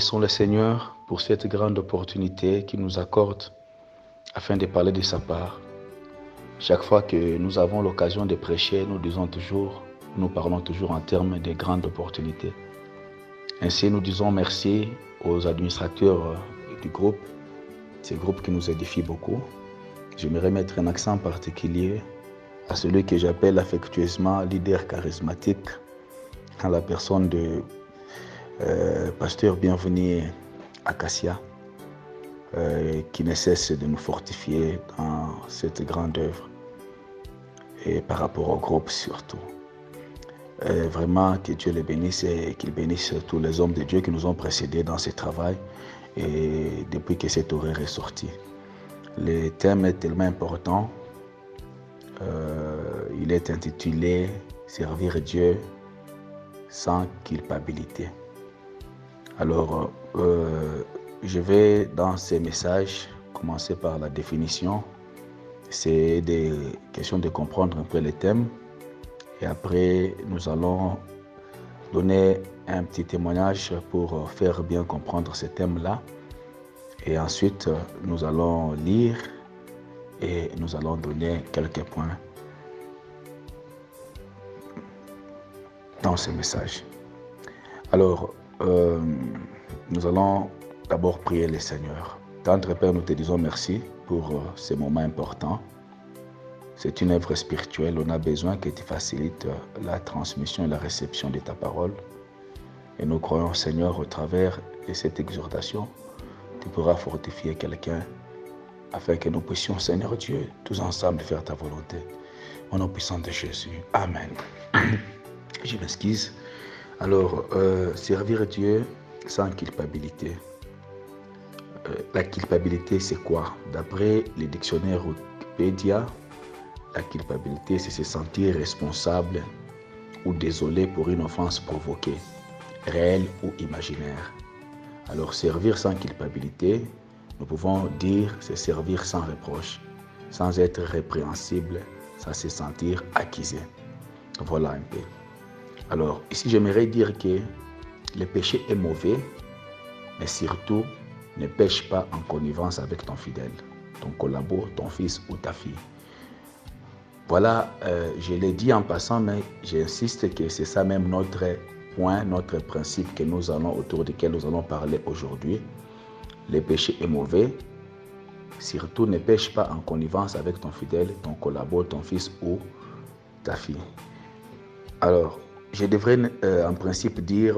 bénissons le Seigneur pour cette grande opportunité qu'il nous accorde afin de parler de sa part. Chaque fois que nous avons l'occasion de prêcher, nous parlons toujours en termes de grandes opportunités. Ainsi, nous disons merci aux administrateurs du groupe, ce groupe qui nous édifie beaucoup. J'aimerais mettre un accent particulier à celui que j'appelle affectueusement leader charismatique, à la personne de pasteur Bienvenu Acacia, qui ne cesse de nous fortifier dans cette grande œuvre et par rapport au groupe surtout. Vraiment que Dieu les bénisse et qu'il bénisse tous les hommes de Dieu qui nous ont précédés dans ce travail et depuis que cet horaire est sorti. Le thème est tellement important. Il est intitulé « Servir Dieu sans culpabilité ». Alors, je vais dans ces messages commencer par la définition. C'est des questions de comprendre un peu les thèmes. Et après, nous allons donner un petit témoignage pour faire bien comprendre ces thèmes-là. Et ensuite, nous allons lire et nous allons donner quelques points dans ce message. Alors, nous allons d'abord prier le Seigneur. Tendre Père, nous te disons merci pour ces moments importants. C'est une œuvre spirituelle. On a besoin que tu facilites la transmission et la réception de ta parole. Et nous croyons, Seigneur, au travers de cette exhortation, tu pourras fortifier quelqu'un afin que nous puissions, Seigneur Dieu, tous ensemble faire ta volonté. Au nom puissant de Jésus. Amen. Je m'excuse. Alors, servir Dieu sans culpabilité. La culpabilité, c'est quoi? D'après les dictionnaires Wikipédia, la culpabilité, c'est se sentir responsable ou désolé pour une offense provoquée, réelle ou imaginaire. Alors, servir sans culpabilité, nous pouvons dire c'est servir sans reproche, sans être répréhensible, sans se sentir accusé. Voilà un peu. Alors, ici, j'aimerais dire que le péché est mauvais, mais surtout, ne pêche pas en connivence avec ton fidèle, ton collabo, ton fils ou ta fille. Voilà, je l'ai dit en passant, mais j'insiste que c'est ça même notre point, notre principe autour duquel nous allons parler aujourd'hui. Le péché est mauvais, surtout ne pêche pas en connivence avec ton fidèle, ton collabo, ton fils ou ta fille. Alors, je devrais en principe dire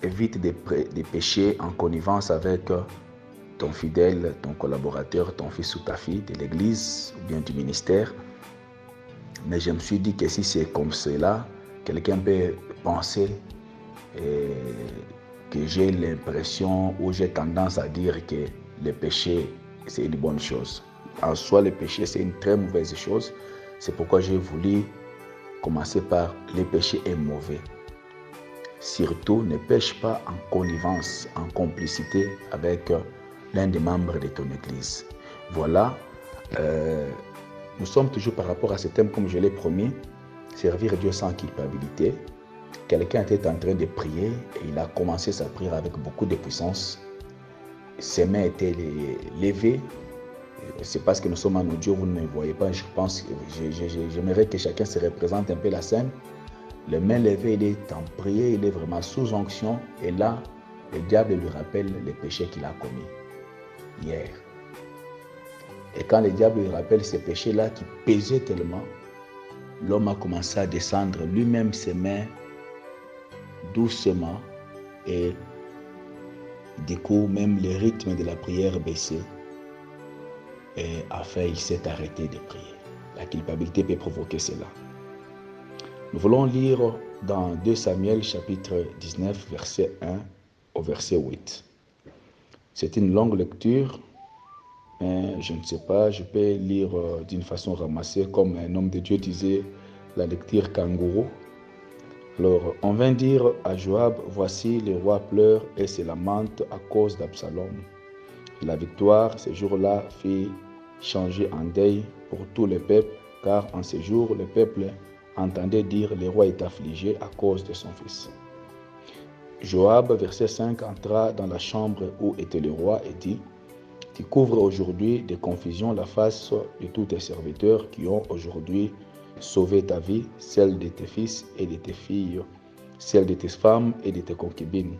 évite de pécher en connivence avec ton fidèle, ton collaborateur, ton fils ou ta fille de l'église ou bien du ministère. Mais je me suis dit que si c'est comme cela, quelqu'un peut penser que j'ai l'impression ou j'ai tendance à dire que le péché, c'est une bonne chose. En soi, le péché, c'est une très mauvaise chose. C'est pourquoi j'ai voulu commencer par le péché est mauvais. Surtout, ne pêche pas en connivence, en complicité avec l'un des membres de ton église. Voilà, nous sommes toujours par rapport à ce thème, comme je l'ai promis, servir Dieu sans culpabilité. Quelqu'un était en train de prier et il a commencé sa prière avec beaucoup de puissance. Ses mains étaient levées. C'est parce que nous sommes en audio, vous ne me voyez pas. Je pense que j'aimerais que chacun se représente un peu la scène. Les mains levées, il est en prière, il est vraiment sous onction. Et là, le diable lui rappelle les péchés qu'il a commis hier. Et quand le diable lui rappelle ces péchés-là qui pesaient tellement, l'homme a commencé à descendre lui-même ses mains doucement. Et du coup, même le rythme de la prière baissait. Et enfin, il s'est arrêté de prier. La culpabilité peut provoquer cela. Nous voulons lire dans 2 Samuel chapitre 19, verset 1 au verset 8. C'est une longue lecture, mais je ne sais pas, je peux lire d'une façon ramassée, comme un homme de Dieu disait, la lecture kangourou. Alors, on vint dire à Joab, voici le roi pleure et se lamente à cause d'Absalom. La victoire, ce jour-là, fit changer en deuil pour tout le peuple, car en ce jour, le peuple entendait dire le roi est affligé à cause de son fils. Joab, verset 5, entra dans la chambre où était le roi et dit, « Tu couvres aujourd'hui de confusion la face de tous tes serviteurs qui ont aujourd'hui sauvé ta vie, celle de tes fils et de tes filles, celle de tes femmes et de tes concubines.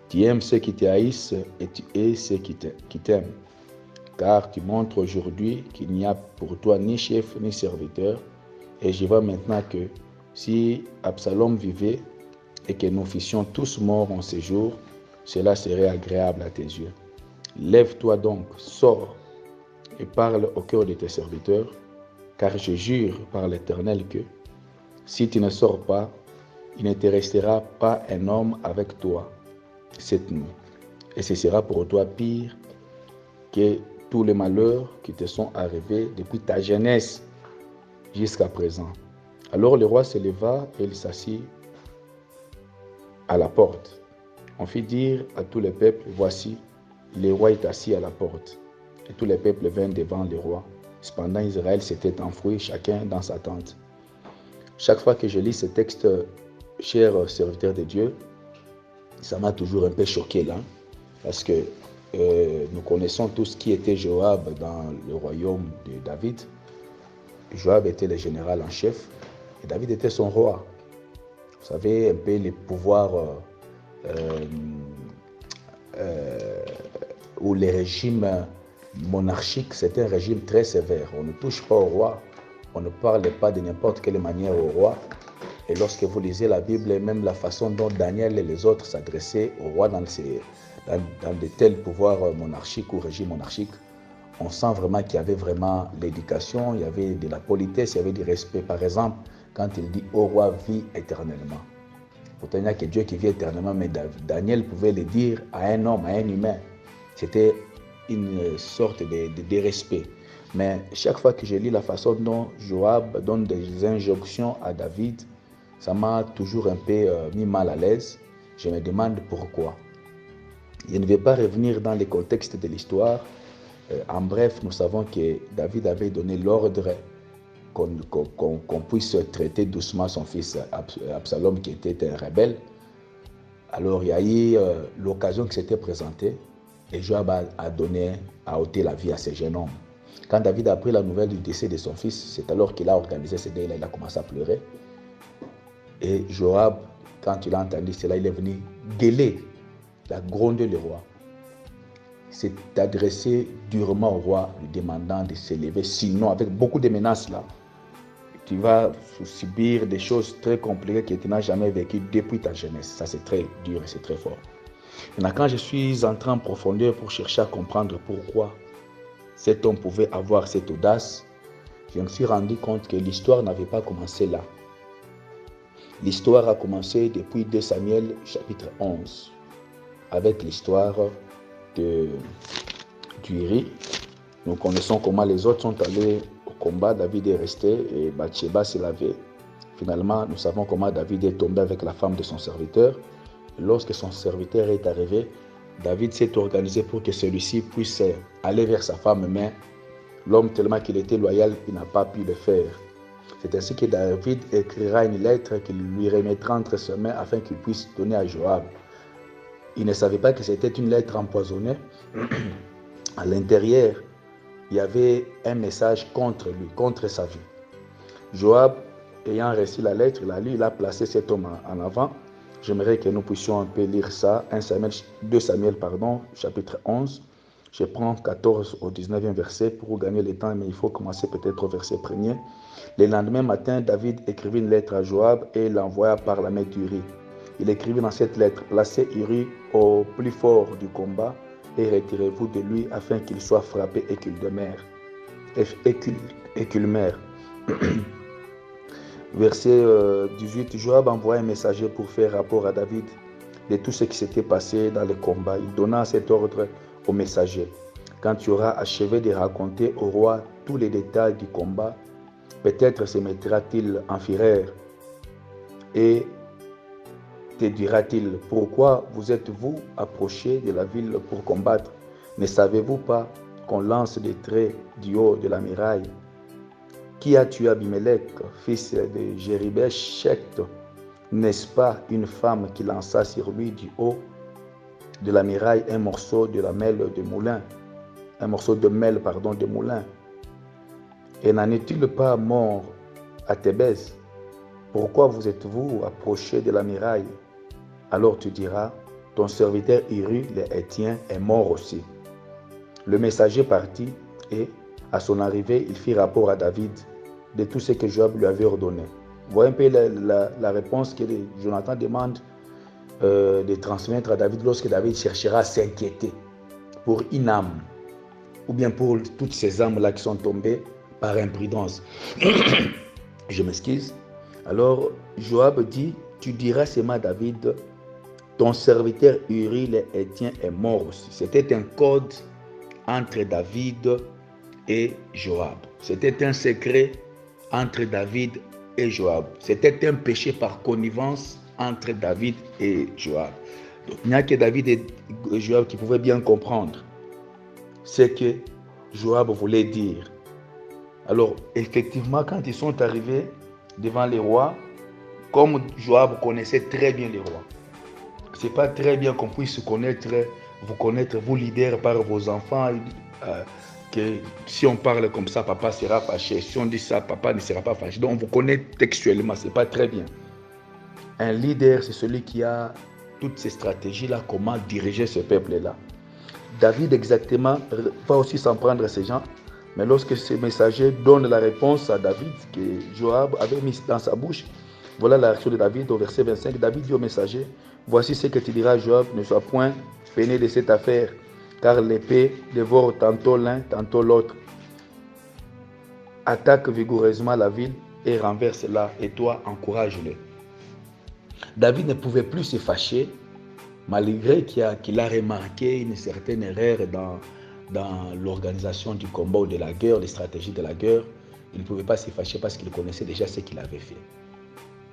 Tu aimes ceux qui te haïssent et tu hais ceux qui t'aiment. Car tu montres aujourd'hui qu'il n'y a pour toi ni chef ni serviteur. Et je vois maintenant que si Absalom vivait et que nous fissions tous morts en ces jours, cela serait agréable à tes yeux. Lève-toi donc, sors et parle au cœur de tes serviteurs, car je jure par l'Éternel que si tu ne sors pas, il ne te restera pas un homme avec toi cette nuit. Et ce sera pour toi pire que tous les malheurs qui te sont arrivés depuis ta jeunesse jusqu'à présent. » Alors le roi se leva et il s'assit à la porte. On fit dire à tout le peuple, « Voici, le roi est assis à la porte. » Et tout le peuple vint devant le roi. Cependant, Israël s'était enfoui, chacun dans sa tente. Chaque fois que je lis ce texte, chers serviteurs de Dieu, ça m'a toujours un peu choqué là, parce que nous connaissons tous qui était Joab dans le royaume de David. Joab était le général en chef et David était son roi. Vous savez, un peu les pouvoirs ou les régimes monarchiques, c'était un régime très sévère. On ne touche pas au roi, on ne parle pas de n'importe quelle manière au roi. Et lorsque vous lisez la Bible, même la façon dont Daniel et les autres s'adressaient au roi dans de tels pouvoirs monarchiques ou régimes monarchiques, on sent vraiment qu'il y avait vraiment l'éducation, il y avait de la politesse, il y avait du respect. Par exemple, quand il dit « Ô roi, vis éternellement ». Pourtant, il n'y a que Dieu qui vit éternellement, mais Daniel pouvait le dire à un homme, à un humain. C'était une sorte de respect. Mais chaque fois que je lis la façon dont Joab donne des injonctions à David, ça m'a toujours un peu mis mal à l'aise. Je me demande pourquoi. Je ne vais pas revenir dans le contexte de l'histoire. En bref, nous savons que David avait donné l'ordre qu'on puisse traiter doucement son fils Absalom, qui était un rebelle. Alors, il y a eu l'occasion qui s'était présentée et Joab a ôté la vie à ce jeune homme. Quand David a appris la nouvelle du décès de son fils, c'est alors qu'il a organisé ce deuil-là, il a commencé à pleurer. Et Joab, quand il a entendu cela, il est venu gueuler, il a grondé le roi. Il s'est adressé durement au roi, lui demandant de se lever. Sinon, avec beaucoup de menaces là, tu vas subir des choses très compliquées que tu n'as jamais vécues depuis ta jeunesse. Ça, c'est très dur et c'est très fort. Maintenant, quand je suis entré en profondeur pour chercher à comprendre pourquoi cet homme pouvait avoir cette audace, je me suis rendu compte que l'histoire n'avait pas commencé là. L'histoire a commencé depuis 2 Samuel chapitre 11, avec l'histoire d'Uri. Nous connaissons comment les autres sont allés au combat, David est resté et Bathsheba s'est lavée. Finalement, nous savons comment David est tombé avec la femme de son serviteur. Lorsque son serviteur est arrivé, David s'est organisé pour que celui-ci puisse aller vers sa femme, mais l'homme, tellement qu'il était loyal, il n'a pas pu le faire. C'est ainsi que David écrira une lettre qu'il lui remettra entre ses mains afin qu'il puisse donner à Joab. Il ne savait pas que c'était une lettre empoisonnée. À l'intérieur, il y avait un message contre lui, contre sa vie. Joab, ayant reçu la lettre, il a lu, il a placé cet homme en avant. J'aimerais que nous puissions un peu lire ça. 2 Samuel, chapitre 11. Je prends 14 au 19e verset pour gagner le temps, mais il faut commencer peut-être au verset 1er. Le lendemain matin, David écrivit une lettre à Joab et l'envoya par la main d'Uri. Il écrivit dans cette lettre, « Placez Uri au plus fort du combat et retirez-vous de lui afin qu'il soit frappé et qu'il demeure. » Et qu'il meure. Verset 18, Joab envoya un messager pour faire rapport à David de tout ce qui s'était passé dans le combat. Il donna cet ordre au messager. « Quand tu auras achevé de raconter au roi tous les détails du combat, peut-être se mettra-t-il en fureur et te dira-t-il, pourquoi vous êtes-vous approchés de la ville pour combattre? Ne savez-vous pas qu'on lance des traits du haut de la muraille? Qui a tué Abimelech, fils de Jéribesheth? N'est-ce pas une femme qui lança sur lui du haut de la muraille un morceau de moulin, de moulin? Et n'en est-il pas mort à Thébès? Pourquoi vous êtes-vous approché de la muraille? Alors tu diras, ton serviteur Uri, le Héthien, est mort aussi. Le messager partit et, à son arrivée, il fit rapport à David de tout ce que Joab lui avait ordonné. Vous voyez un peu la réponse que Jonathan demande de transmettre à David lorsque David cherchera à s'inquiéter pour une âme, ou bien pour toutes ces âmes-là qui sont tombées par imprudence. Je m'excuse. Alors, Joab dit, tu diras seulement à David, ton serviteur Uri le Héthien est mort aussi. C'était un code entre David et Joab. C'était un secret entre David et Joab. C'était un péché par connivence entre David et Joab. Donc, il n'y a que David et Joab qui pouvaient bien comprendre ce que Joab voulait dire. Alors, effectivement, quand ils sont arrivés devant les rois, comme Joab connaissait très bien les rois, c'est pas très bien qu'on puisse vous connaître, vous leaders par vos enfants, que si on parle comme ça, papa sera fâché. Si on dit ça, papa ne sera pas fâché. Donc, on vous connaît textuellement, c'est pas très bien. Un leader, c'est celui qui a toutes ces stratégies-là, comment diriger ce peuple-là. David, exactement, va aussi s'en prendre à ces gens. Mais lorsque ce messager donne la réponse à David, que Joab avait mis dans sa bouche, voilà la réaction de David au verset 25. David dit au messager, voici ce que tu diras à Joab, ne sois point peiné de cette affaire, car l'épée dévore tantôt l'un, tantôt l'autre. Attaque vigoureusement la ville et renverse-la, et toi, encourage-le. David ne pouvait plus se fâcher, malgré qu'il a remarqué une certaine erreur dans l'organisation du combat ou de la guerre, les stratégies de la guerre. Il ne pouvait pas se fâcher parce qu'il connaissait déjà ce qu'il avait fait.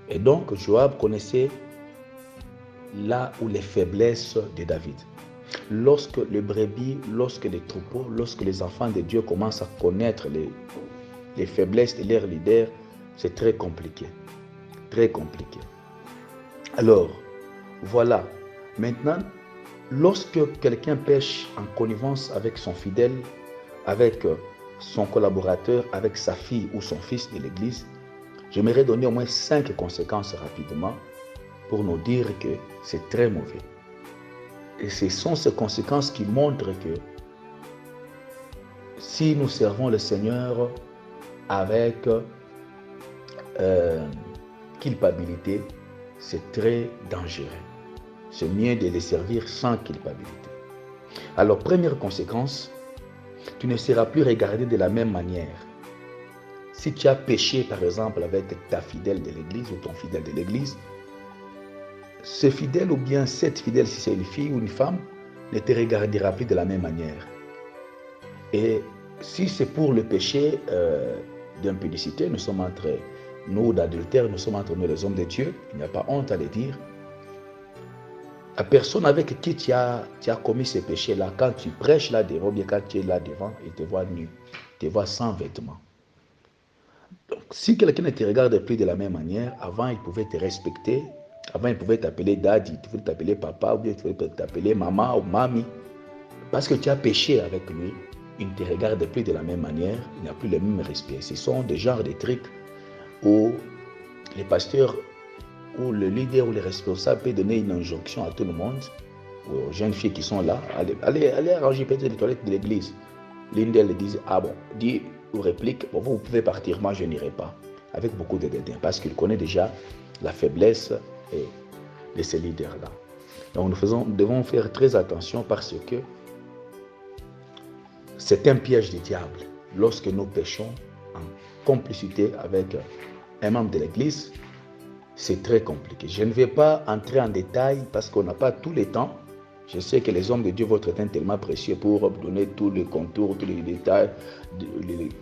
Et donc, Joab connaissait là où les faiblesses de David. Lorsque les brebis, lorsque les troupeaux, lorsque les enfants de Dieu commencent à connaître les faiblesses de leurs leaders, c'est très compliqué. Très compliqué. Alors, voilà. Maintenant, lorsque quelqu'un pêche en connivence avec son fidèle, avec son collaborateur, avec sa fille ou son fils de l'église, j'aimerais donner au moins 5 conséquences rapidement pour nous dire que c'est très mauvais. Et ce sont ces conséquences qui montrent que si nous servons le Seigneur avec culpabilité, c'est très dangereux. C'est mieux de les servir sans culpabilité. Alors, première conséquence, tu ne seras plus regardé de la même manière. Si tu as péché, par exemple, avec ta fidèle de l'église ou ton fidèle de l'église, ce fidèle ou bien cette fidèle, si c'est une fille ou une femme, ne te regardera plus de la même manière. Et si c'est pour le péché d'impudicité, nous sommes entre nous, d'adultère, nous sommes entre nous les hommes de Dieu, il n'y a pas honte à le dire. La personne avec qui tu as commis ce péché-là, quand tu prêches là devant, bien quand tu es là devant, il te voit nu, il te voit sans vêtements. Donc, si quelqu'un ne te regarde plus de la même manière, avant il pouvait te respecter, avant il pouvait t'appeler daddy, il pouvait t'appeler papa, ou bien il pouvait t'appeler maman ou mamie. Parce que tu as péché avec lui, il ne te regarde plus de la même manière, il n'a plus le même respect. Ce sont des genres de trucs où les pasteurs ou le leader ou le responsable peut donner une injonction à tout le monde, aux jeunes filles qui sont là, allez arranger peut-être les toilettes de l'église. L'une d'elles dit, ah bon, dit ou réplique, bon, vous pouvez partir, moi je n'irai pas, avec beaucoup de dédain, parce qu'il connaît déjà la faiblesse de ces leaders-là. Donc nous devons faire très attention parce que c'est un piège du diable. Lorsque nous péchons en complicité avec un membre de l'église, c'est très compliqué. Je ne vais pas entrer en détail parce qu'on n'a pas tout le temps. Je sais que les hommes de Dieu, votre temps est tellement précieux pour donner tous les contours, tous les détails,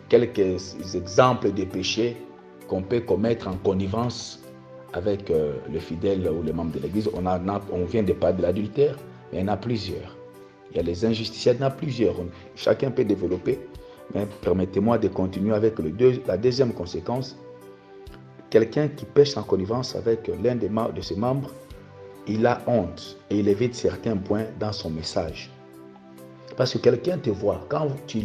quelques exemples de péchés qu'on peut commettre en connivence avec le fidèle ou le membre de l'église. On vient de parler de l'adultère, mais il y en a plusieurs. Il y a les injustices, il y en a plusieurs. Chacun peut développer, mais permettez-moi de continuer avec la deuxième conséquence. quelqu'un qui pêche en connivence avec l'un de ses membres, il a honte et il évite certains points dans son message. Parce que quelqu'un te voit, quand tu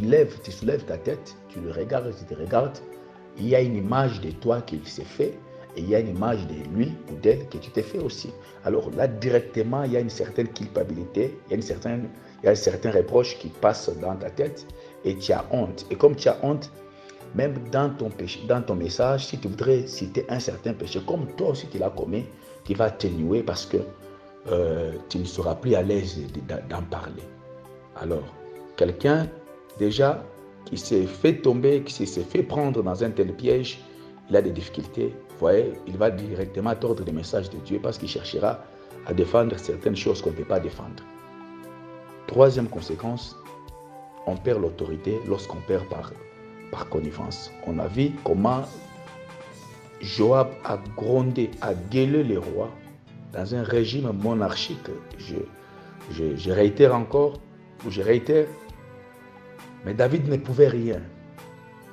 soulèves ta tête, tu le regardes, tu te regardes, il y a une image de toi qui s'est fait et il y a une image de lui ou d'elle que tu t'es fait aussi. Alors là, directement, il y a une certaine culpabilité, il y a un certain reproche qui passe dans ta tête et tu as honte. Et comme tu as honte, même dans ton message, si tu voudrais citer un certain péché, comme toi aussi tu l'as commis, tu vas atténuer parce que tu ne seras plus à l'aise d'en parler. Alors, quelqu'un déjà qui s'est fait tomber, qui s'est fait prendre dans un tel piège, il a des difficultés. Vous voyez, il va directement tordre les messages de Dieu parce qu'il cherchera à défendre certaines choses qu'on ne peut pas défendre. Troisième conséquence, on perd l'autorité lorsqu'on perd par connivence. On a vu comment Joab a grondé, a gueulé les rois dans un régime monarchique. Je réitère encore, mais David ne pouvait rien.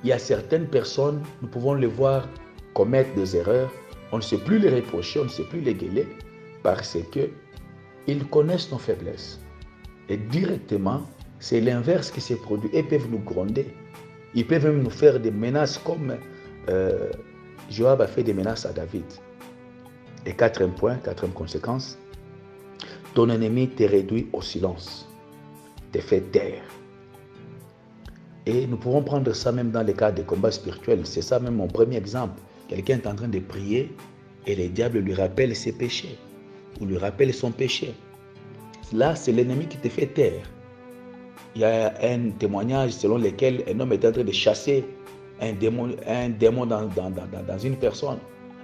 Il y a certaines personnes, nous pouvons les voir commettre des erreurs, on ne sait plus les reprocher, on ne sait plus les gueuler, parce qu'ils connaissent nos faiblesses. Et directement, c'est l'inverse qui s'est produit. Ils peuvent nous gronder. Ils peuvent même nous faire des menaces comme Joab a fait des menaces à David. Et quatrième conséquence, ton ennemi te réduit au silence, te fait taire. Et nous pouvons prendre ça même dans les cas de combats spirituels. C'est ça même mon premier exemple. Quelqu'un est en train de prier et le diable lui rappelle ses péchés ou lui rappelle son péché. Là, c'est l'ennemi qui te fait taire. Il y a un témoignage selon lequel un homme est en train de chasser un démon dans une personne.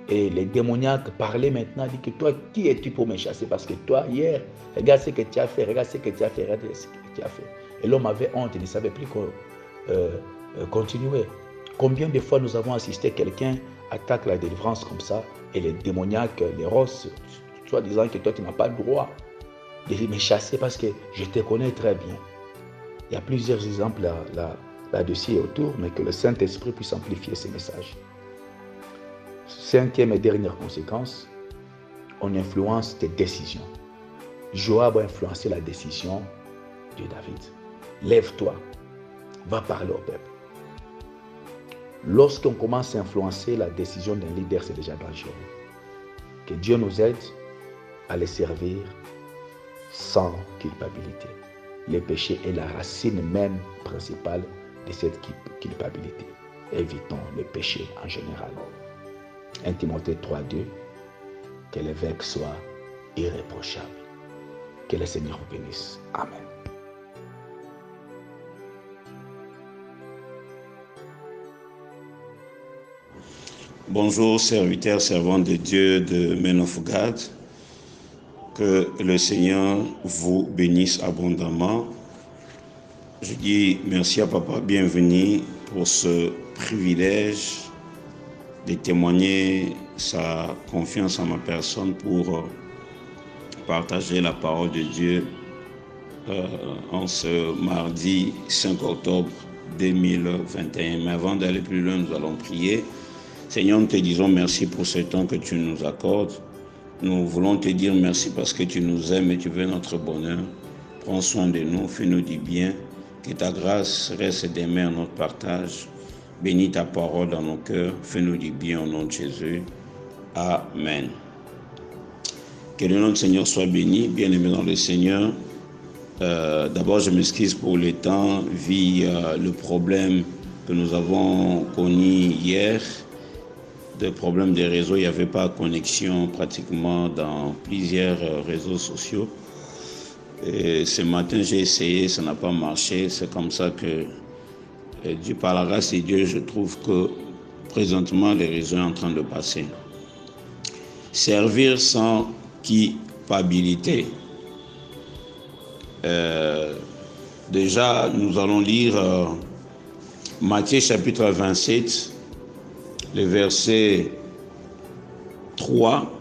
Et les démoniaques parlaient maintenant, dit que toi, qui es-tu pour me chasser? Parce que toi, hier, regarde ce que tu as fait, regarde ce que tu as fait. Et l'homme avait honte, il ne savait plus continuer. Combien de fois nous avons assisté quelqu'un attaque la délivrance comme ça, et les démoniaques, les rosses, soit disant que toi, tu n'as pas le droit de me chasser parce que je te connais très bien. Il y a plusieurs exemples là-dessus et autour, mais que le Saint-Esprit puisse amplifier ces messages. Cinquième et dernière conséquence, on influence tes décisions. Joab a influencé la décision de David. Lève-toi, va parler au peuple. Lorsqu'on commence à influencer la décision d'un leader, c'est déjà dangereux. Que Dieu nous aide à les servir sans culpabilité. Le péché est la racine même principale de cette culpabilité. Évitons le péché en général. 1 Timothée 3:2, que l'évêque soit irréprochable. Que le Seigneur vous bénisse. Amen. Bonjour, serviteurs, servants de Dieu de Men of God. Que le Seigneur vous bénisse abondamment. Je dis merci à Papa Bienvenu pour ce privilège de témoigner sa confiance en ma personne pour partager la parole de Dieu en ce mardi 5 octobre 2021. Mais avant d'aller plus loin, nous allons prier. Seigneur, nous te disons merci pour ce temps que tu nous accordes. Nous voulons te dire merci parce que tu nous aimes et tu veux notre bonheur. Prends soin de nous, fais-nous du bien. Que ta grâce reste d'aimer à notre partage. Bénis ta parole dans nos cœurs. Fais-nous du bien au nom de Jésus. Amen. Que le nom du Seigneur soit béni. Bien-aimé dans le Seigneur. D'abord, je m'excuse pour le temps, vu le problème que nous avons connu hier. De problèmes de réseau, il n'y avait pas de connexion pratiquement dans plusieurs réseaux sociaux. Et ce matin, j'ai essayé, ça n'a pas marché. C'est comme ça que Dieu, par la grâce de Dieu, je trouve que présentement, les réseaux sont en train de passer. Servir sans culpabilité. Déjà, nous allons lire Matthieu chapitre 27, le verset 3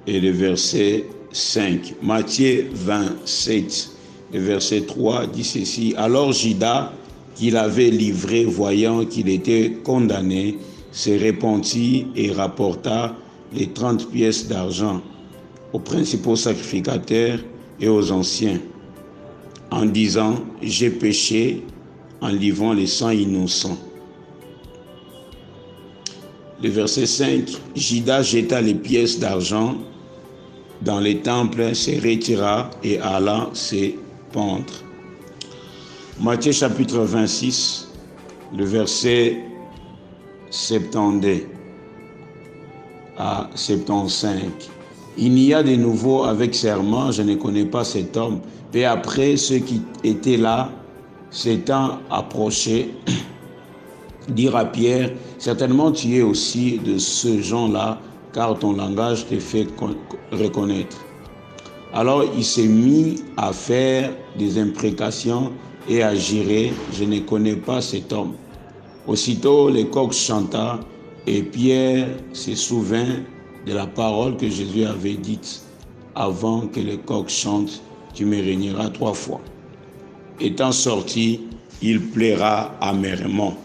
et le verset 5. Matthieu 27, le verset 3 dit ceci. Alors Judas, qu'il avait livré, voyant qu'il était condamné, se repentit et rapporta les 30 pièces d'argent aux principaux sacrificateurs et aux anciens, en disant « J'ai péché en livrant les sangs innocents. » Le verset 5, Judas jeta les pièces d'argent dans les temples, se retira et alla se pendre. Matthieu chapitre 26, le verset 72 à 75. Il n'y a de nouveau avec serment, je ne connais pas cet homme. Et après, ceux qui étaient là, s'étant approchés, dirent à Pierre, certainement tu es aussi de ce genre-là, car ton langage te fait reconnaître. Alors il s'est mis à faire des imprécations et à jurer, je ne connais pas cet homme. Aussitôt le coq chanta et Pierre se souvint de la parole que Jésus avait dite, avant que le coq chante, tu me régneras 3 fois. Étant sorti, il plaira amèrement,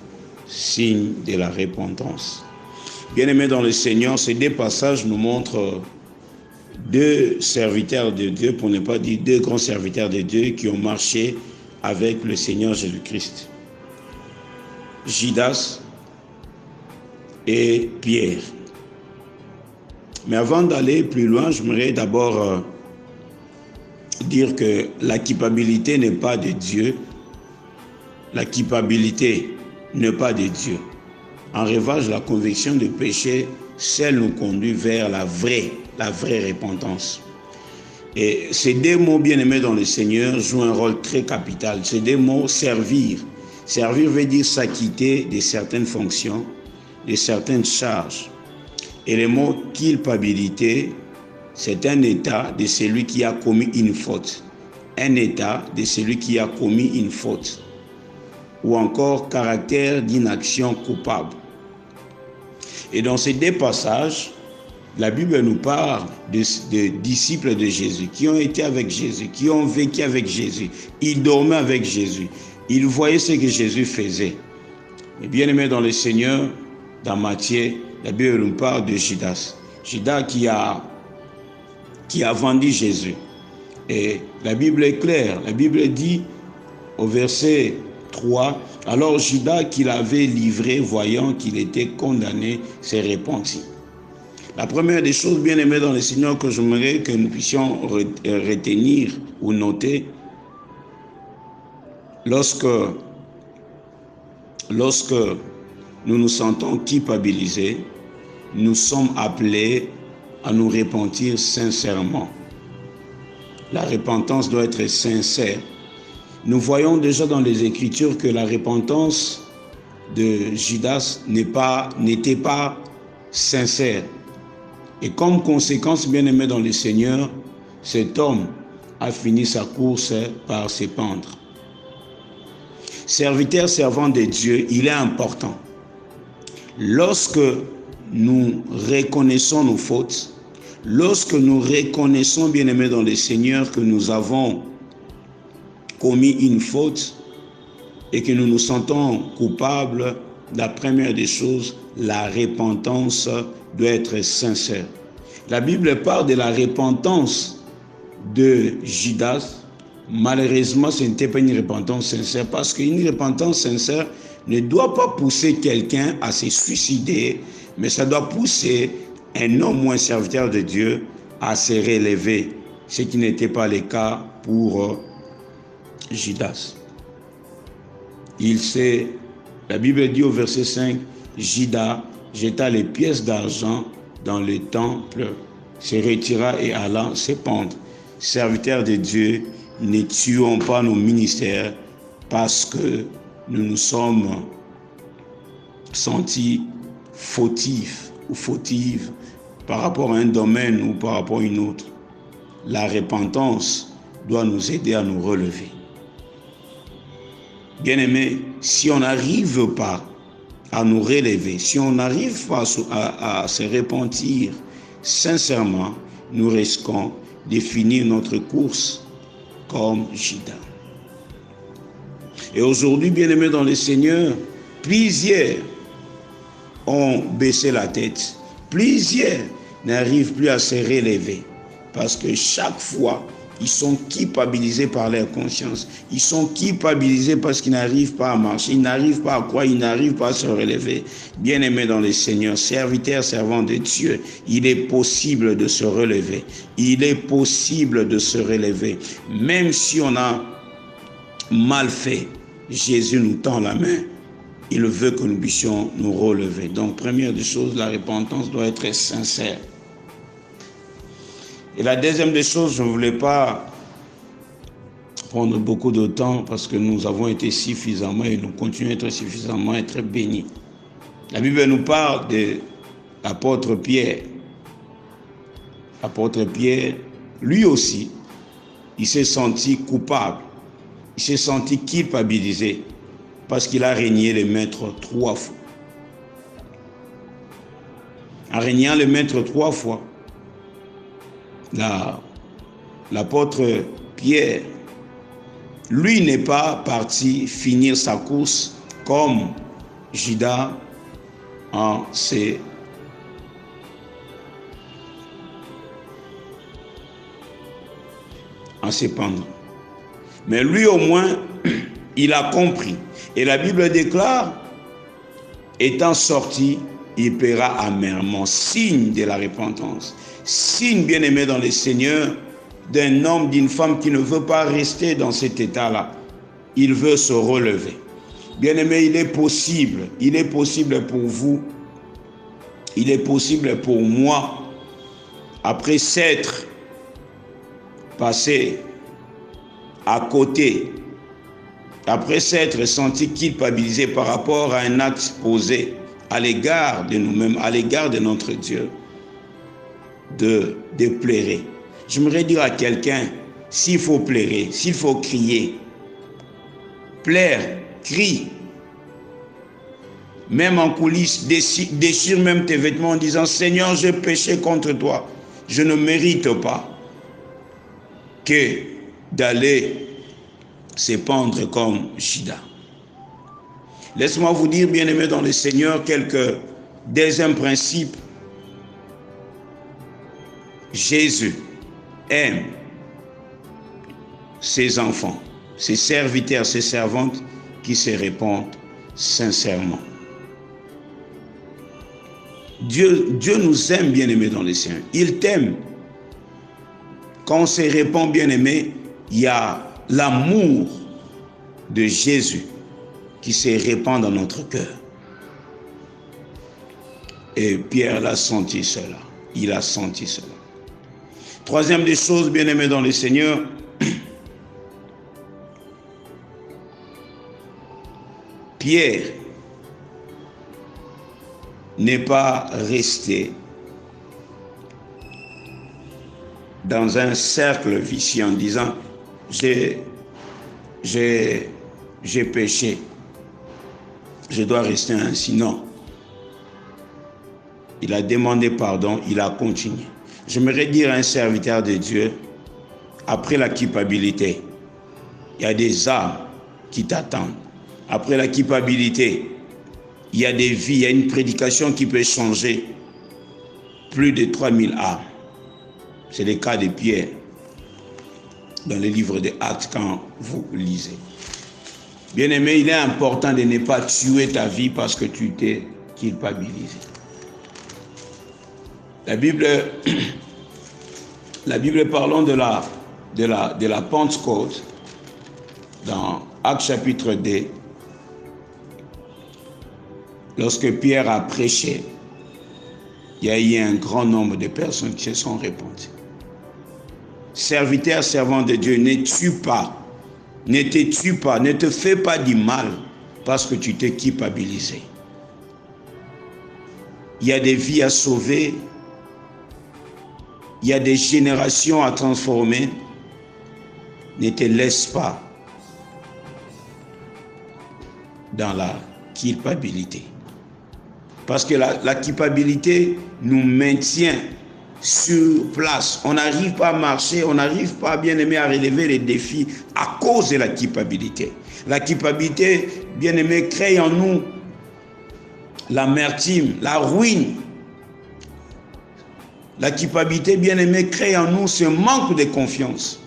signe de la repentance. Bien-aimés dans le Seigneur, ces 2 passages nous montrent 2 serviteurs de Dieu, pour ne pas dire 2 grands serviteurs de Dieu qui ont marché avec le Seigneur Jésus-Christ. Judas et Pierre. Mais avant d'aller plus loin, j'aimerais d'abord dire que la culpabilité n'est pas de Dieu. La culpabilité n'est pas de Dieu. En revanche, la conviction de péché, celle nous conduit vers la vraie repentance. Et ces 2 mots bien-aimés dans le Seigneur jouent un rôle très capital. Ces 2 mots, servir. Servir veut dire s'acquitter de certaines fonctions, de certaines charges. Et le mot culpabilité, c'est un état de celui qui a commis une faute. Un état de celui qui a commis une faute. Ou encore caractère d'une action coupable. Et dans ces 2 passages, la Bible nous parle de disciples de Jésus, qui ont été avec Jésus, qui ont vécu avec Jésus. Ils dormaient avec Jésus. Ils voyaient ce que Jésus faisait. Et bien aimé dans le Seigneur, dans Matthieu, la Bible nous parle de Judas. Judas qui a vendu Jésus. Et la Bible est claire. La Bible dit au verset 3, alors Judas qui l'avait livré, voyant qu'il était condamné, s'est repenti. La première des choses, bien aimées dans le Seigneur, que j'aimerais que nous puissions retenir ou noter, lorsque nous nous sentons culpabilisés, nous sommes appelés à nous repentir sincèrement. La repentance doit être sincère. Nous voyons déjà dans les Écritures que la repentance de Judas n'était pas sincère. Et comme conséquence, bien aimé dans le Seigneur, cet homme a fini sa course par se pendre. Serviteur, servant de Dieu, il est important. Lorsque nous reconnaissons nos fautes, lorsque nous reconnaissons, bien aimé dans le Seigneur, que nous avons commis une faute et que nous nous sentons coupables, la première des choses, la repentance doit être sincère. La Bible parle de la repentance de Judas. Malheureusement, ce n'était pas une repentance sincère, parce qu'une repentance sincère ne doit pas pousser quelqu'un à se suicider, mais ça doit pousser un homme ou un serviteur de Dieu à se relever, ce qui n'était pas le cas pour Judas. La Bible dit au verset 5, Judas jeta les pièces d'argent dans le temple, se retira et alla se pendre. Serviteurs de Dieu, ne tuons pas nos ministères parce que nous nous sommes sentis fautifs ou fautives par rapport à un domaine ou par rapport à une autre. La repentance doit nous aider à nous relever. Bien-aimés, si on n'arrive pas à nous relever, si on n'arrive pas à se repentir sincèrement, nous risquons de finir notre course comme Judas. Et aujourd'hui, bien-aimés dans le Seigneur, plusieurs ont baissé la tête. Plusieurs n'arrivent plus à se relever parce que chaque fois, ils sont culpabilisés par leur conscience. Ils sont culpabilisés parce qu'ils n'arrivent pas à marcher, ils n'arrivent pas à croire, ils n'arrivent pas à se relever. Bien-aimés dans le Seigneur, serviteurs, servants de Dieu, il est possible de se relever. Il est possible de se relever. Même si on a mal fait, Jésus nous tend la main. Il veut que nous puissions nous relever. Donc, première des choses, la repentance doit être sincère. Et la deuxième des choses, je ne voulais pas prendre beaucoup de temps parce que nous avons été suffisamment et nous continuons à être suffisamment être bénis. La Bible nous parle de l'apôtre Pierre. L'apôtre Pierre, lui aussi, il s'est senti coupable. Il s'est senti culpabilisé parce qu'il a régné le maître 3 fois. En régnant le maître 3 fois, l'apôtre Pierre, lui n'est pas parti finir sa course comme Judas en s'épandant. Mais lui au moins, il a compris. Et la Bible déclare, étant sorti, il paiera amèrement, signe de la repentance. Signe bien-aimé dans le Seigneur d'un homme, d'une femme qui ne veut pas rester dans cet état-là. Il veut se relever. Bien-aimé, il est possible pour vous, il est possible pour moi, après s'être passé à côté, après s'être senti culpabilisé par rapport à un acte posé à l'égard de nous-mêmes, à l'égard de notre Dieu, de pleurer. J'aimerais dire à quelqu'un, s'il faut pleurer, s'il faut crier, pleure, crie. Même en coulisses, déchire même tes vêtements en disant, Seigneur, j'ai péché contre toi. Je ne mérite pas que d'aller s'épandre comme Judas. Laisse-moi vous dire, bien-aimés dans le Seigneur, quelques deuxièmes principes. Jésus aime ses enfants, ses serviteurs, ses servantes qui se répandent sincèrement. Dieu nous aime, bien-aimés dans le Seigneur. Il t'aime. Quand on se répand, bien-aimé, il y a l'amour de Jésus qui se répand dans notre cœur. Et Pierre l'a senti cela. Il a senti cela. Troisième des choses, bien-aimés dans le Seigneur, Pierre n'est pas resté dans un cercle vicieux en disant j'ai péché, je dois rester ainsi. Non. Il a demandé pardon, il a continué. J'aimerais dire à un serviteur de Dieu, après la culpabilité, il y a des âmes qui t'attendent. Après la culpabilité, il y a des vies, il y a une prédication qui peut changer plus de 3000 âmes. C'est le cas de Pierre dans le livre des Actes quand vous lisez. Bien-aimé, il est important de ne pas tuer ta vie parce que tu t'es culpabilisé. La Bible parlant de la Pentecôte, dans Actes chapitre 2, lorsque Pierre a prêché, il y a eu un grand nombre de personnes qui se sont répandues. Serviteur, servant de Dieu, ne tue pas, ne te tue pas, ne te fais pas du mal parce que tu t'es culpabilisé. Il y a des vies à sauver, il y a des générations à transformer. Ne te laisse pas dans la culpabilité. Parce que la culpabilité nous maintient sur place. On n'arrive pas à marcher, on n'arrive pas, bien aimé, à relever les défis à cause de la culpabilité. La culpabilité, bien aimé, crée en nous l'amertume, la ruine. La culpabilité, bien-aimé, crée en nous ce manque de confiance.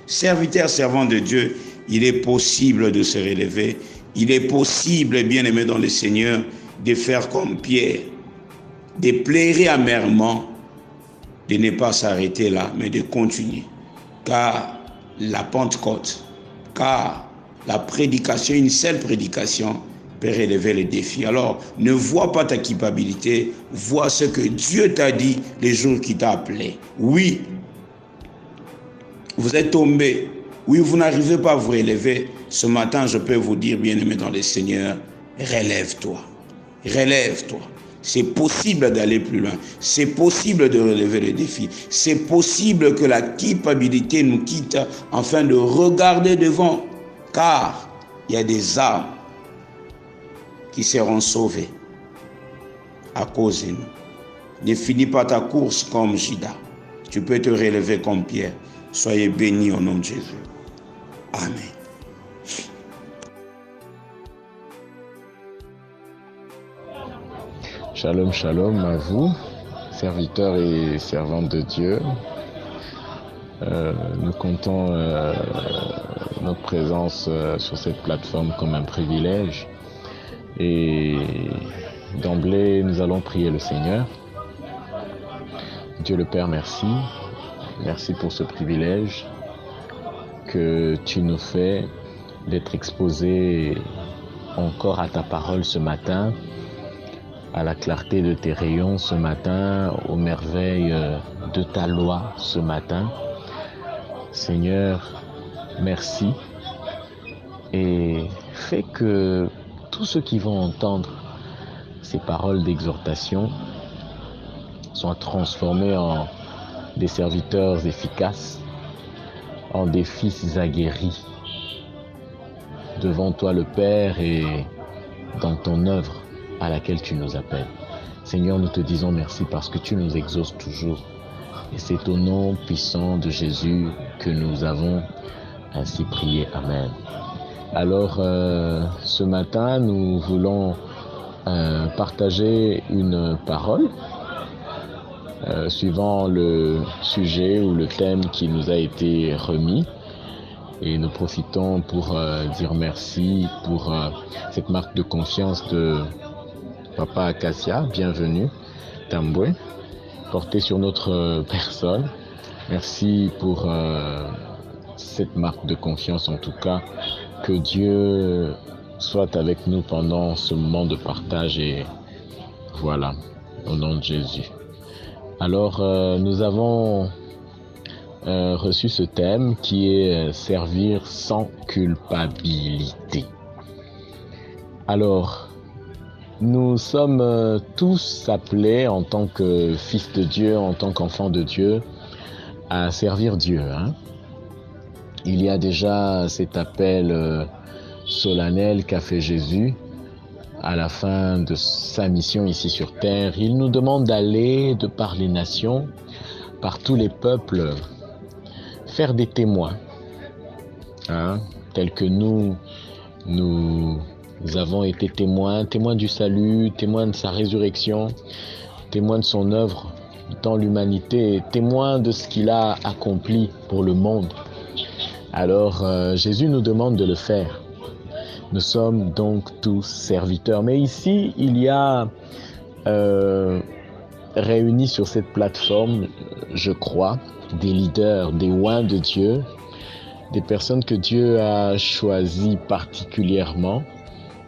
Serviteur, servant de Dieu, il est possible de se relever. Il est possible, bien-aimé dans le Seigneur, de faire comme Pierre, de pleurer amèrement, de ne pas s'arrêter là, mais de continuer. Car la Pentecôte, car la prédication, une seule prédication, peut relever les défis. Alors, ne vois pas ta culpabilité, vois ce que Dieu t'a dit les jours qu'il t'a appelé. Oui, vous êtes tombé. Oui, vous n'arrivez pas à vous relever. Ce matin, je peux vous dire, bien-aimé dans le Seigneur, relève-toi. Relève-toi. C'est possible d'aller plus loin. C'est possible de relever les défis. C'est possible que la culpabilité nous quitte afin de regarder devant. Car il y a des âmes qui seront sauvées à cause de nous. Ne finis pas ta course comme Judas. Tu peux te relever comme Pierre. Soyez bénis au nom de Jésus. Amen. Shalom, shalom à vous, serviteurs et servantes de Dieu. Nous comptons notre présence sur cette plateforme comme un privilège. Et d'emblée, nous allons prier le Seigneur. Dieu le Père, merci. Merci pour ce privilège que tu nous fais d'être exposés encore à ta parole ce matin, à la clarté de tes rayons ce matin, aux merveilles de ta loi ce matin. Seigneur, merci et fais que tous ceux qui vont entendre ces paroles d'exhortation soient transformés en des serviteurs efficaces, en des fils aguerris devant toi le Père et dans ton œuvre à laquelle tu nous appelles. Seigneur, nous te disons merci parce que tu nous exauces toujours. Et c'est au nom puissant de Jésus que nous avons ainsi prié. Amen. Alors, ce matin, nous voulons partager une parole suivant le sujet ou le thème qui nous a été remis. Et nous profitons pour dire merci pour cette marque de confiance de Papa Acacia, bienvenue, Tamboué, portée sur notre personne. Merci pour cette marque de confiance, en tout cas, que Dieu soit avec nous pendant ce moment de partage et voilà, au nom de Jésus. Alors, nous avons reçu ce thème qui est servir sans culpabilité. Alors, nous sommes tous appelés en tant que fils de Dieu, en tant qu'enfants de Dieu, à servir Dieu. Il y a déjà cet appel solennel qu'a fait Jésus à la fin de sa mission ici sur terre. Il nous demande d'aller de par les nations, par tous les peuples, faire des témoins, tels que nous avons été témoins du salut, témoins de sa résurrection, témoins de son œuvre dans l'humanité, témoins de ce qu'il a accompli pour le monde. Alors Jésus nous demande de le faire. Nous sommes donc tous serviteurs. Mais ici, il y a réunis sur cette plateforme, je crois, des leaders, des oins de Dieu, des personnes que Dieu a choisies particulièrement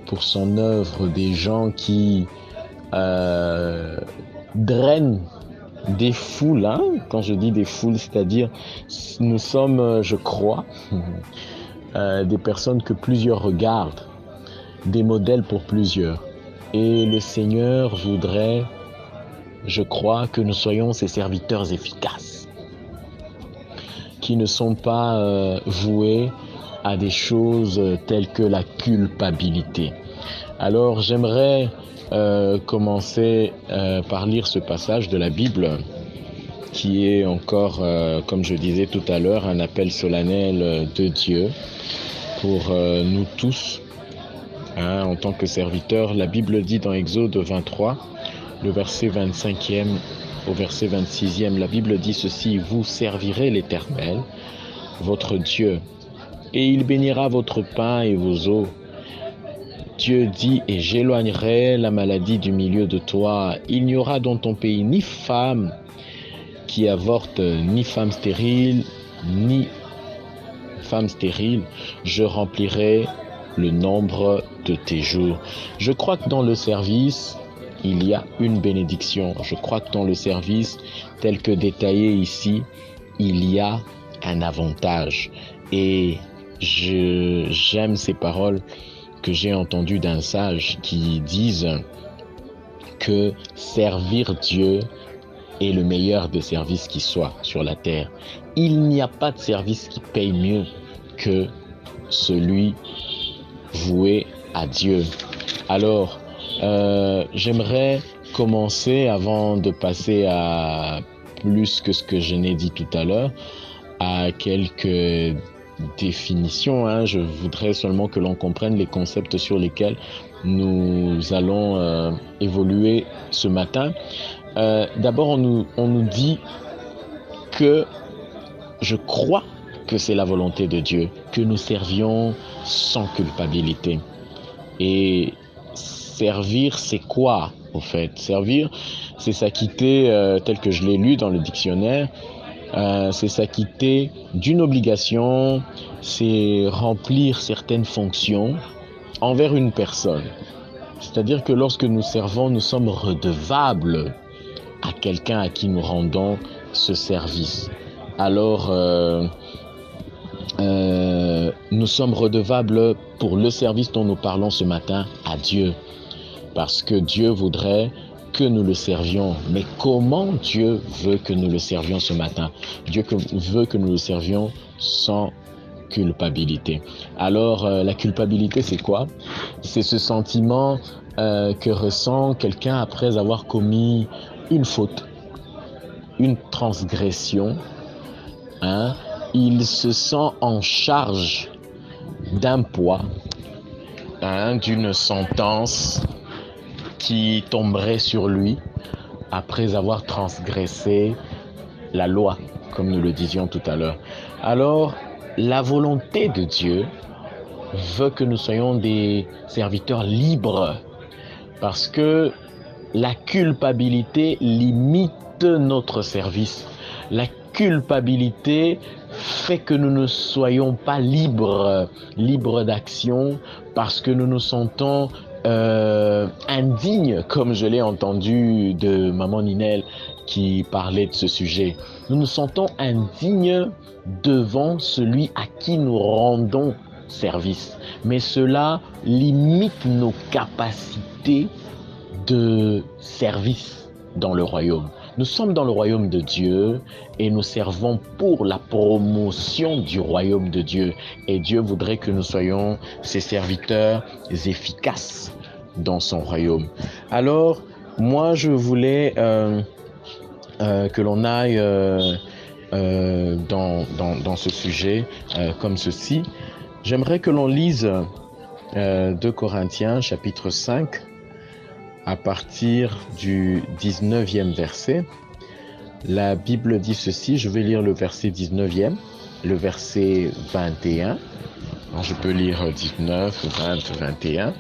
pour son œuvre, des gens qui drainent des foules. Quand je dis des foules, c'est-à-dire nous sommes, je crois, des personnes que plusieurs regardent, des modèles pour plusieurs. Et le Seigneur voudrait, je crois, que nous soyons ses serviteurs efficaces, qui ne sont pas voués à des choses telles que la culpabilité. Alors j'aimerais commencer par lire ce passage de la Bible qui est encore, comme je disais tout à l'heure, un appel solennel de Dieu pour nous tous en tant que serviteur. La Bible dit dans Exode 23, le verset 25e au verset 26e, la Bible dit ceci: vous servirez l'Éternel, votre Dieu, et il bénira votre pain et vos eaux. Dieu dit: et j'éloignerai la maladie du milieu de toi. Il n'y aura dans ton pays ni femme qui avorte, ni femme stérile, ni femme stérile. Je remplirai le nombre de tes jours. Je crois que dans le service, il y a une bénédiction. Je crois que dans le service, tel que détaillé ici, il y a un avantage. Et j'aime ces paroles que j'ai entendues d'un sage qui disent que servir Dieu est le meilleur des services qui soit sur la terre. Il n'y a pas de service qui paye mieux que celui voué à Dieu. Alors, j'aimerais commencer, avant de passer à plus que ce que je n'ai dit tout à l'heure, à quelques définitions. Je voudrais seulement que l'on comprenne les concepts sur lesquels nous allons évoluer ce matin. D'abord, on nous dit que je crois que c'est la volonté de Dieu, que nous servions sans culpabilité. Et servir, c'est quoi, au fait? Servir, c'est s'acquitter, tel que je l'ai lu dans le dictionnaire, c'est s'acquitter d'une obligation, c'est remplir certaines fonctions envers une personne. C'est-à-dire que lorsque nous servons, nous sommes redevables à quelqu'un à qui nous rendons ce service. Alors, nous sommes redevables pour le service dont nous parlons ce matin à Dieu, parce que Dieu voudrait que nous le servions. Mais comment Dieu veut que nous le servions ce matin? Dieu veut que nous le servions sans culpabilité. Alors, la culpabilité, c'est quoi? C'est ce sentiment que ressent quelqu'un après avoir commis une faute, une transgression. Il se sent en charge d'un poids, d'une sentence qui tomberait sur lui après avoir transgressé la loi, comme nous le disions tout à l'heure. Alors, la volonté de Dieu veut que nous soyons des serviteurs libres, parce que la culpabilité limite notre service. La culpabilité fait que nous ne soyons pas libres d'action, parce que nous nous sentons indignes, comme je l'ai entendu de Maman Ninel qui parlait de ce sujet. Nous nous sentons indignes devant celui à qui nous rendons service. Mais cela limite nos capacités de service dans le royaume. Nous sommes dans le royaume de Dieu et nous servons pour la promotion du royaume de Dieu. Et Dieu voudrait que nous soyons ses serviteurs efficaces dans son royaume. Alors, moi, je voulais que l'on aille dans ce sujet comme ceci. J'aimerais que l'on lise 2 Corinthiens chapitre 5, à partir du 19e verset. La Bible dit ceci, je vais lire le verset 19e, le verset 21. Alors, je peux lire 19, 20, 21.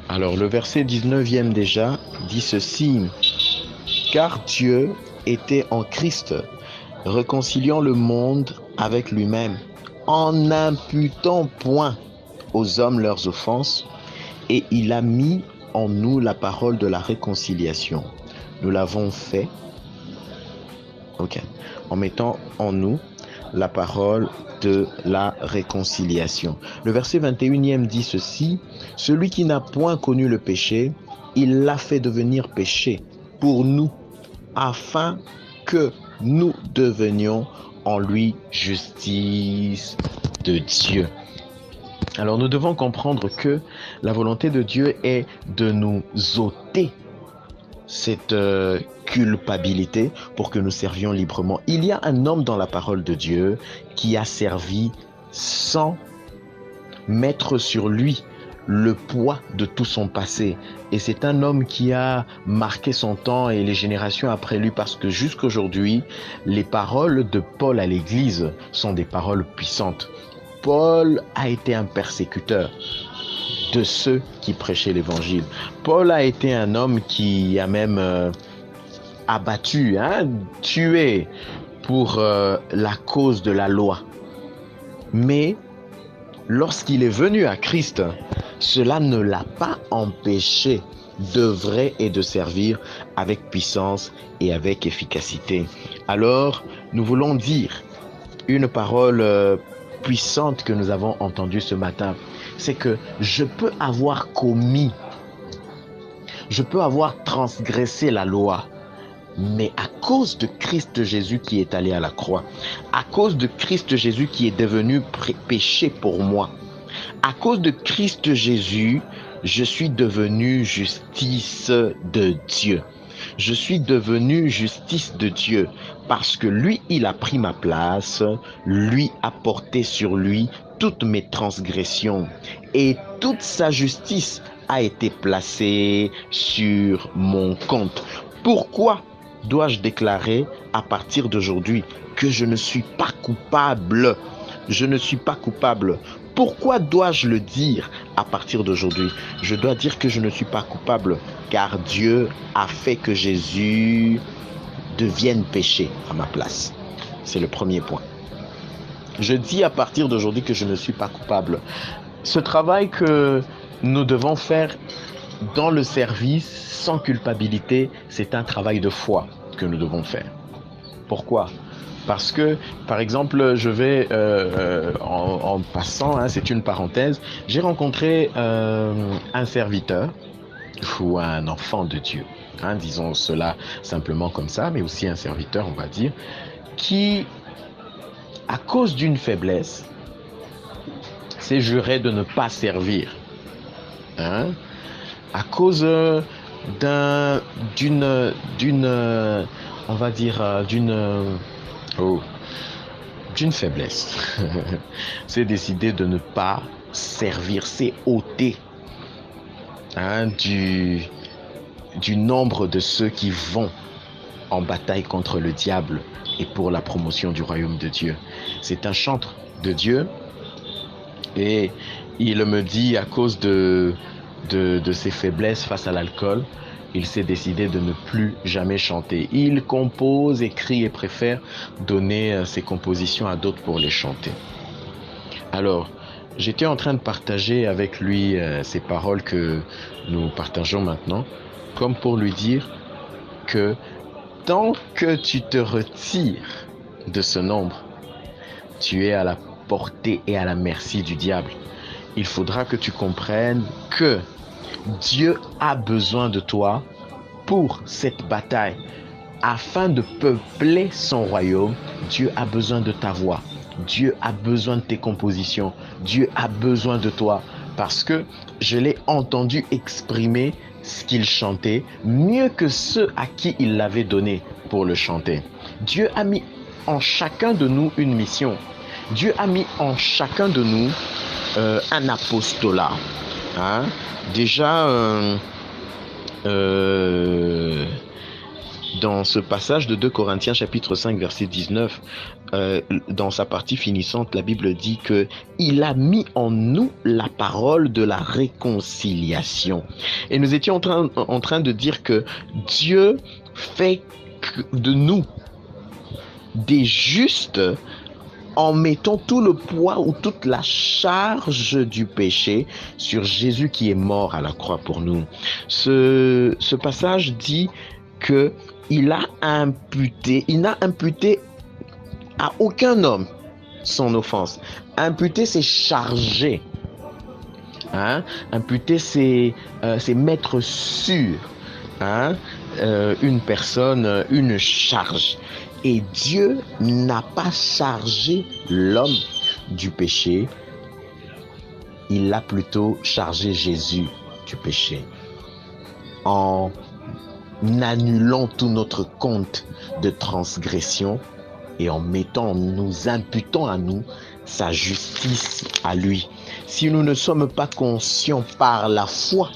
Alors le verset 19e déjà dit ceci: car Dieu était en Christ, réconciliant le monde avec lui-même, en n'imputant point aux hommes leurs offenses, et il a mis en nous la parole de la réconciliation. Nous l'avons fait, en mettant en nous la parole de la réconciliation. Le verset 21e dit ceci: celui qui n'a point connu le péché, il l'a fait devenir péché pour nous, afin que nous devenions en lui justice de Dieu. Alors nous devons comprendre que la volonté de Dieu est de nous ôter cette culpabilité pour que nous servions librement. Il y a un homme dans la parole de Dieu qui a servi sans mettre sur lui le poids de tout son passé. Et c'est un homme qui a marqué son temps et les générations après lui, parce que jusqu'aujourd'hui, les paroles de Paul à l'Église sont des paroles puissantes. Paul a été un persécuteur de ceux qui prêchaient l'Évangile. Paul a été un homme qui a même abattu, tué pour la cause de la loi. Mais lorsqu'il est venu à Christ, cela ne l'a pas empêché d'œuvrer et de servir avec puissance et avec efficacité. Alors, nous voulons dire une parole puissante que nous avons entendue ce matin. C'est que je peux avoir transgressé la loi, mais à cause de Christ Jésus qui est allé à la croix, à cause de Christ Jésus qui est devenu péché pour moi, à cause de Christ Jésus, je suis devenu justice de Dieu. Je suis devenu justice de Dieu parce que lui, il a pris ma place, lui a porté sur lui toutes mes transgressions et toute sa justice a été placée sur mon compte. Pourquoi dois-je déclarer à partir d'aujourd'hui que je ne suis pas coupable? Je ne suis pas coupable. Pourquoi dois-je le dire à partir d'aujourd'hui? Je dois dire que je ne suis pas coupable car Dieu a fait que Jésus devienne péché à ma place. C'est le premier point. Je dis à partir d'aujourd'hui que je ne suis pas coupable. Ce travail que nous devons faire dans le service sans culpabilité, c'est un travail de foi que nous devons faire. Pourquoi? Parce que, par exemple, je vais, en passant, c'est une parenthèse, j'ai rencontré un serviteur ou un enfant de Dieu, disons cela simplement comme ça, mais aussi un serviteur, on va dire, qui, à cause d'une faiblesse, s'est juré de ne pas servir. À cause d'une faiblesse. C'est décidé de ne pas servir, c'est ôter du nombre de ceux qui vont en bataille contre le diable et pour la promotion du royaume de Dieu. C'est un chantre de Dieu et il me dit à cause de ses faiblesses face à l'alcool, il s'est décidé de ne plus jamais chanter. Il compose, écrit et préfère donner ses compositions à d'autres pour les chanter. Alors, j'étais en train de partager avec lui ces paroles que nous partageons maintenant, comme pour lui dire que tant que tu te retires de ce nombre, tu es à la portée et à la merci du diable. Il faudra que tu comprennes que Dieu a besoin de toi pour cette bataille. Afin de peupler son royaume, Dieu a besoin de ta voix. Dieu a besoin de tes compositions. Dieu a besoin de toi. Parce que je l'ai entendu exprimer ce qu'il chantait mieux que ceux à qui il l'avait donné pour le chanter. Dieu a mis en chacun de nous une mission. Dieu a mis en chacun de nous un apostolat. Déjà, dans ce passage de 2 Corinthiens chapitre 5 verset 19, dans sa partie finissante, la Bible dit que il a mis en nous la parole de la réconciliation. Et nous étions en train de dire que Dieu fait de nous des justes en mettant tout le poids ou toute la charge du péché sur Jésus qui est mort à la croix pour nous. Ce passage dit que il n'a imputé à aucun homme son offense. Imputer, c'est charger. Imputer, c'est mettre sur une personne une charge. Et Dieu n'a pas chargé l'homme du péché, il a plutôt chargé Jésus du péché. En annulant tout notre compte de transgression et en nous imputant à nous sa justice à lui. si nous ne sommes pas conscients par la foi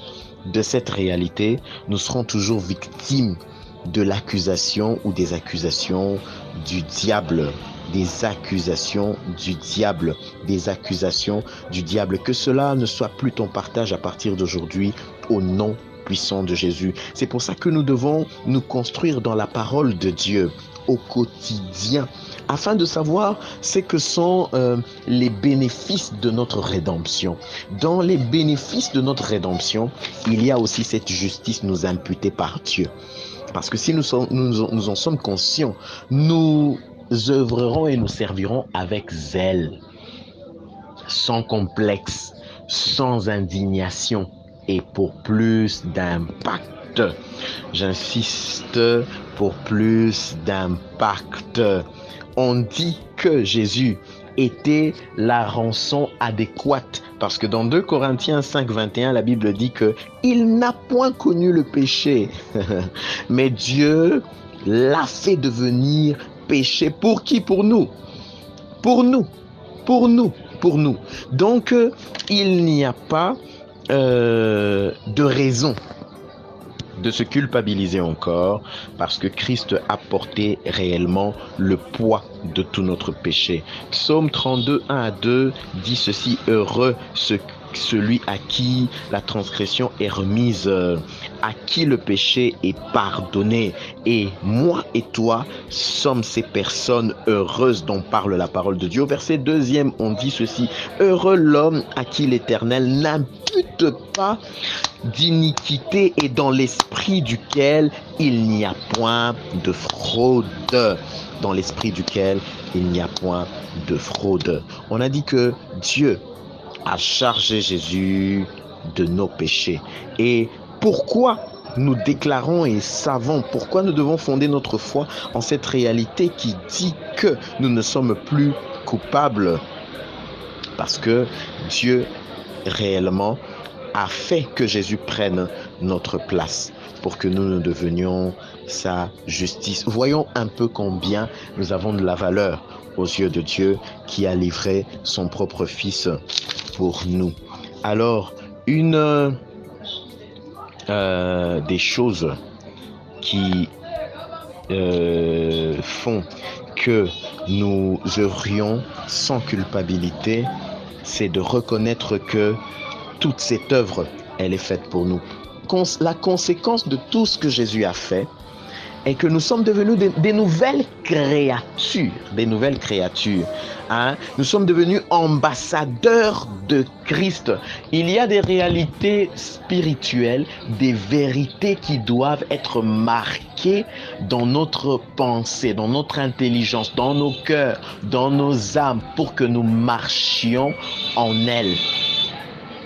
de cette réalité, nous serons toujours victimes de l'accusation ou des accusations du diable. Des accusations du diable. Des accusations du diable. Que cela ne soit plus ton partage à partir d'aujourd'hui au nom puissant de Jésus. C'est pour ça que nous devons nous construire dans la parole de Dieu au quotidien, afin de savoir ce que sont les bénéfices de notre rédemption. Dans les bénéfices de notre rédemption, il y a aussi cette justice nous imputée par Dieu. Parce que si nous en sommes conscients, nous œuvrerons et nous servirons avec zèle, sans complexe, sans indignation et pour plus d'impact. J'insiste, pour plus d'impact. On dit que Jésus était la rançon adéquate, parce que dans 2 Corinthiens 5, 21, la Bible dit que il n'a point connu le péché, mais Dieu l'a fait devenir péché. Pour qui? Pour nous. Pour nous. Pour nous. Pour nous. Donc, il n'y a pas de raison de se culpabiliser encore, parce que Christ a porté réellement le poids de tout notre péché. Psaume 32, 1 à 2 dit ceci: heureux celui à qui la transgression est remise, à qui le péché est pardonné. Et moi et toi sommes ces personnes heureuses dont parle la parole de Dieu. Au verset 2e, on dit ceci: heureux l'homme à qui l'Éternel n'impute pas d'iniquité et dans l'esprit duquel il n'y a point de fraude. Dans l'esprit duquel il n'y a point de fraude. On a dit que Dieu a chargé Jésus de nos péchés. Et pourquoi nous déclarons et savons, pourquoi nous devons fonder notre foi en cette réalité qui dit que nous ne sommes plus coupables? Parce que Dieu réellement a fait que Jésus prenne notre place pour que nous devenions sa justice. Voyons un peu combien nous avons de la valeur aux yeux de Dieu qui a livré son propre Fils pour nous. Alors, une des choses qui font que nous œuvrions sans culpabilité, c'est de reconnaître que toute cette œuvre, elle est faite pour nous. La conséquence de tout ce que Jésus a fait est que nous sommes devenus des nouvelles créatures. Des nouvelles créatures. Nous sommes devenus ambassadeurs de Christ. Il y a des réalités spirituelles, des vérités qui doivent être marquées dans notre pensée, dans notre intelligence, dans nos cœurs, dans nos âmes, pour que nous marchions en elles.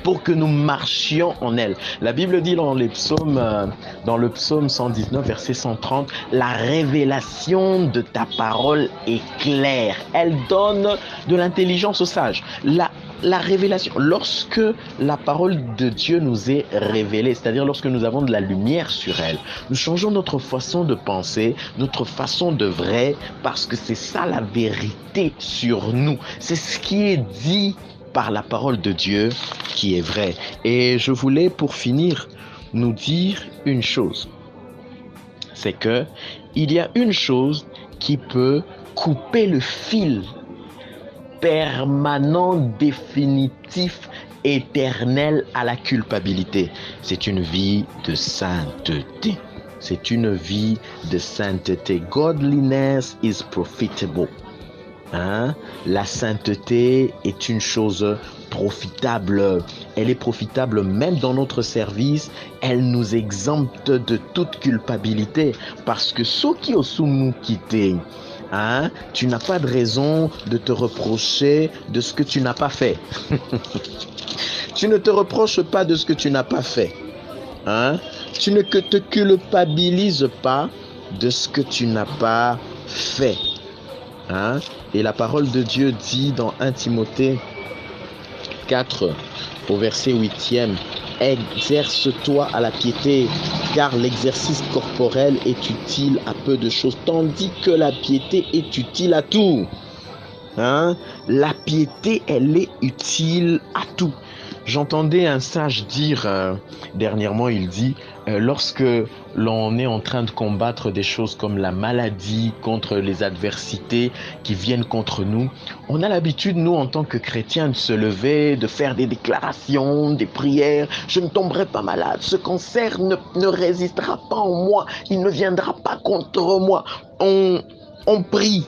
Pour que nous marchions en elle. La Bible dit dans le psaume 119, verset 130, la révélation de ta parole est claire. Elle donne de l'intelligence aux sages. La révélation, lorsque la parole de Dieu nous est révélée, c'est-à-dire lorsque nous avons de la lumière sur elle, nous changeons notre façon de penser, notre façon d'œuvrer, parce que c'est ça la vérité sur nous. C'est ce qui est dit par la parole de Dieu qui est vrai. Et je voulais, pour finir, nous dire une chose. C'est que il y a une chose qui peut couper le fil permanent, définitif, éternel à la culpabilité. C'est une vie de sainteté. C'est une vie de sainteté. Godliness is profitable. La sainteté est une chose profitable. Elle est profitable même dans notre service. Elle nous exempte de toute culpabilité. Parce que ceux qui ont soumis quitté, tu n'as pas de raison de te reprocher de ce que tu n'as pas fait. Tu ne te reproches pas de ce que tu n'as pas fait. Tu ne te culpabilises pas de ce que tu n'as pas fait. Et la parole de Dieu dit dans 1 Timothée 4 au verset 8e, exerce-toi à la piété, car l'exercice corporel est utile à peu de choses, tandis que la piété est utile à tout. La piété, elle est utile à tout. J'entendais un sage dire dernièrement, il dit, lorsque l'on est en train de combattre des choses comme la maladie, contre les adversités qui viennent contre nous, on a l'habitude, nous, en tant que chrétiens, de se lever, de faire des déclarations, des prières. Je ne tomberai pas malade, ce cancer ne résistera pas en moi, il ne viendra pas contre moi. On prie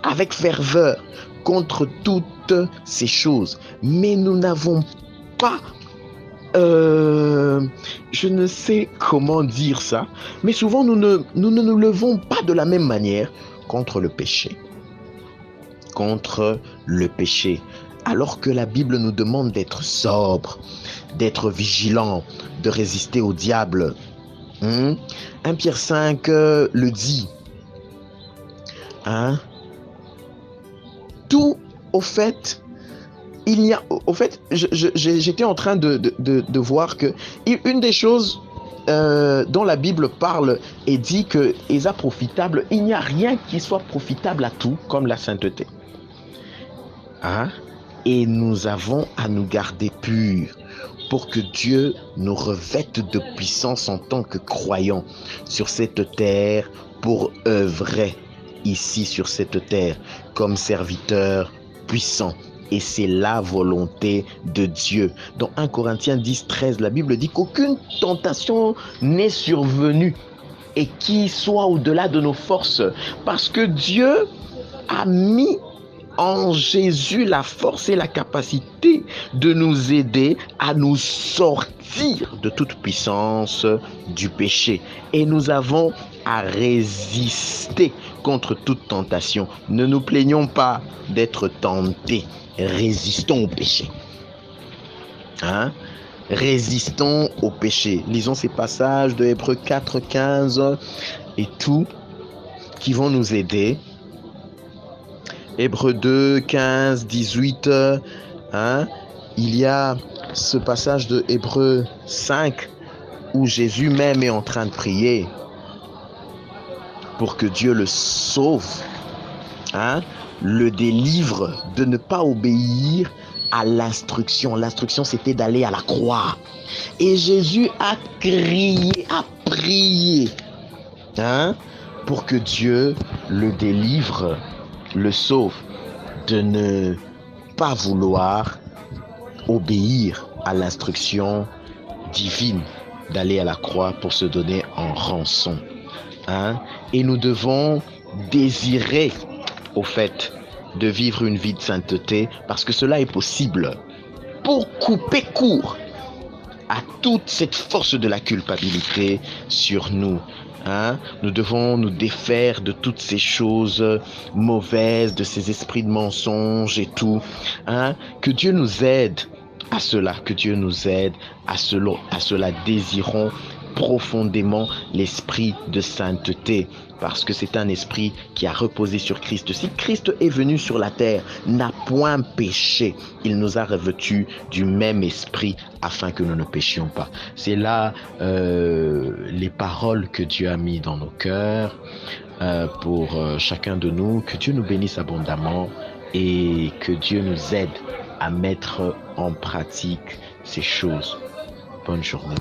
avec ferveur contre toutes ces choses. Mais nous n'avons pas, je ne sais comment dire ça, mais souvent nous ne nous levons pas de la même manière contre le péché. Contre le péché. Alors que la Bible nous demande d'être sobre, d'être vigilant, de résister au diable. 1 Pierre 5 le dit. Tout, au fait, j'étais en train de voir que une des choses dont la Bible parle et dit que est profitable, il n'y a rien qui soit profitable à tout comme la sainteté. Et nous avons à nous garder purs pour que Dieu nous revête de puissance en tant que croyants sur cette terre pour œuvrer ici sur cette terre comme serviteurs puissants. Et c'est la volonté de Dieu. Dans 1 Corinthiens 10, 13, la Bible dit qu'aucune tentation n'est survenue et qui soit au-delà de nos forces, parce que Dieu a mis en Jésus la force et la capacité de nous aider à nous sortir de toute puissance du péché. Et nous avons à résister contre toute tentation. Ne nous plaignons pas d'être tentés. Résistons au péché. Résistons au péché. Lisons ces passages de Hébreux 4, 15 et tout qui vont nous aider. Hébreux 2, 15, 18. Il y a ce passage de Hébreux 5 où Jésus même est en train de prier pour que Dieu le sauve, le délivre de ne pas obéir à l'instruction. L'instruction, c'était d'aller à la croix. Et Jésus a crié, a prié, pour que Dieu le délivre, le sauve, de ne pas vouloir obéir à l'instruction divine d'aller à la croix pour se donner en rançon. Et nous devons désirer, au fait, de vivre une vie de sainteté, parce que cela est possible, pour couper court à toute cette force de la culpabilité sur nous. Nous devons nous défaire de toutes ces choses mauvaises, de ces esprits de mensonge et tout. Que Dieu nous aide à cela, que Dieu nous aide à cela. Désirons profondément l'esprit de sainteté, parce que c'est un esprit qui a reposé sur Christ. Si Christ est venu sur la terre, n'a point péché, il nous a revêtus du même esprit afin que nous ne péchions pas. C'est là les paroles que Dieu a mis dans nos cœurs pour chacun de nous. Que Dieu nous bénisse abondamment et que Dieu nous aide à mettre en pratique ces choses. Bonne journée.